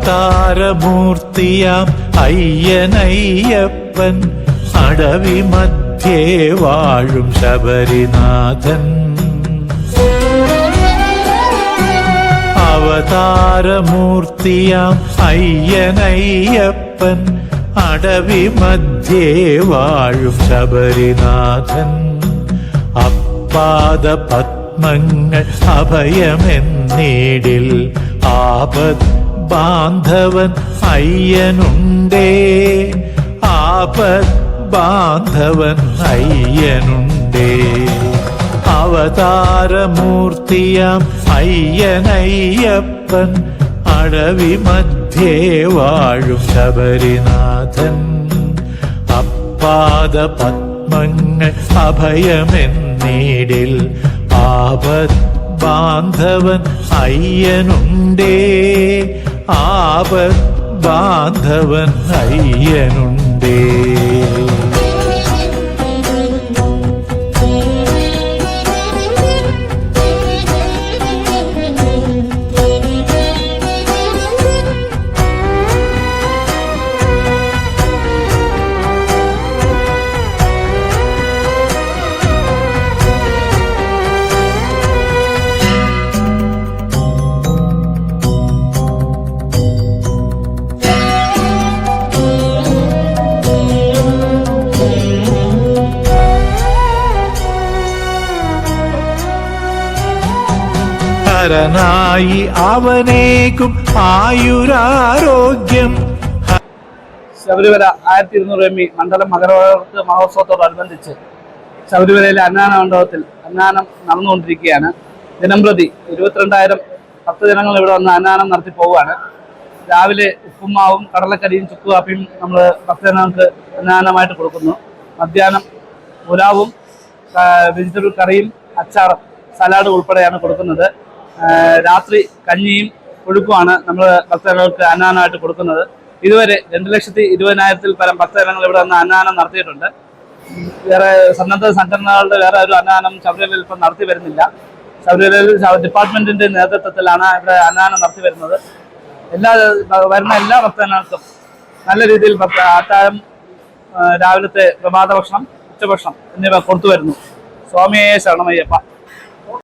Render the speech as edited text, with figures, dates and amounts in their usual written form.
അവതാരമൂർത്തിയാം അയ്യനയ്യപ്പൻ അടവി മധ്യേ വാഴും ശബരിനാഥൻ. അവതാരമൂർത്തിയാം അയ്യനയ്യപ്പൻ അടവി മധ്യേ വാഴും ശബരിനാഥൻ. അപ്പാദ പത്മങ്ങൾ അഭയമെന്നീടിൽ ആപത് ബാന്ധവൻ അയ്യനുണ്ടേ. ആപത് ബാന്ധവൻ അയ്യനുണ്ടേ. അവതാരമൂർത്തിയാം അയ്യനയ്യപ്പൻ അടവി മധ്യേ വാഴും ശബരിനാഥൻ. അപ്പാദ പത്മങ്ങൾ അഭയമെന്നീടിൽ ആപത് ബാന്ധവൻ അയ്യനുണ്ടേ. ആപത് ബാന്ധവൻ അയ്യനുണ്ടേ. ഹരനായി അവനേക്കും ആയുരാരോഗ്യം. ശബരിമല 1200 എമ്മി മണ്ഡലം മകരവിളക്ക് മഹോത്സവത്തോടനുബന്ധിച്ച് ശബരിമലയിലെ അന്നദാന മണ്ഡപത്തിൽ അന്നദാനം നടന്നുകൊണ്ടിരിക്കുകയാണ്. ദിനംപ്രതി 22,000 ഭക്തജനങ്ങൾ ഇവിടെ വന്ന് അന്നദാനം നടത്തി പോവുകയാണ്. രാവിലെ ഉപ്പുമാവും കടലക്കറിയും ചുക്കുകാപ്പിയും നമ്മൾ ഭക്തജനങ്ങൾക്ക് അന്നദാനമായിട്ട് കൊടുക്കുന്നു. മധ്യാഹ്നം പുലാവും വെജിറ്റബിൾ കറിയും അച്ചാറും സലാഡ് ഉൾപ്പെടെയാണ് കൊടുക്കുന്നത്. രാത്രി കഞ്ഞിയും ഒഴുക്കുമാണ് നമ്മൾ ഭക്തജനങ്ങൾക്ക് അന്നദാനമായിട്ട് കൊടുക്കുന്നത്. ഇതുവരെ 2,20,000-ൽ പരം ഭക്തജനങ്ങൾ ഇവിടെ വന്ന് അന്നദാനം നടത്തിയിട്ടുണ്ട്. വേറെ സന്നദ്ധ സംഘടനകളുടെ വേറെ ഒരു അന്നദാനം ശബരിമലയിൽ ഇപ്പം നടത്തി വരുന്നില്ല. ശബരിമലയിൽ ഡിപ്പാർട്ട്മെന്റിന്റെ നേതൃത്വത്തിലാണ് ഇവിടെ അന്നദാനം നടത്തി വരുന്നത്. വരുന്ന എല്ലാ ഭക്തജനങ്ങൾക്കും നല്ല രീതിയിൽ അത്താഴം, രാവിലത്തെ പ്രഭാത ഭക്ഷണം, ഉച്ചഭക്ഷണം എന്നിവ കൊടുത്തു വരുന്നു. സ്വാമിയെ ശരണമയ്യപ്പ.